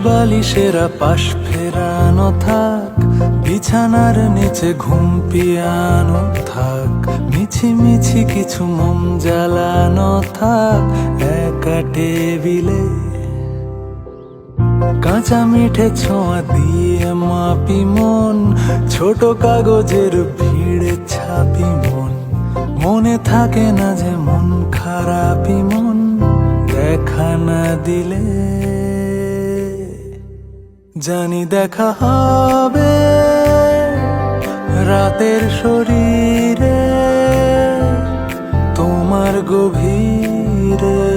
বালিশেরা পাশ ফেরানো থাক, বিছানার নিচে ঘুম পিয়ানো থাক, মিছি মিছি কিছু মোম জ্বালানো থাক একা টেবিলে। কাঁচা মিঠে ছোঁয়া দিয়ে মাপি মন, ছোট কাগজের ভিড়ে ছাপি মন। মনে থাকে না যে মন খারাপই মন দেখা না দিলে। জানি দেখা হবে রাতের শরীরে তোমার গভীরে।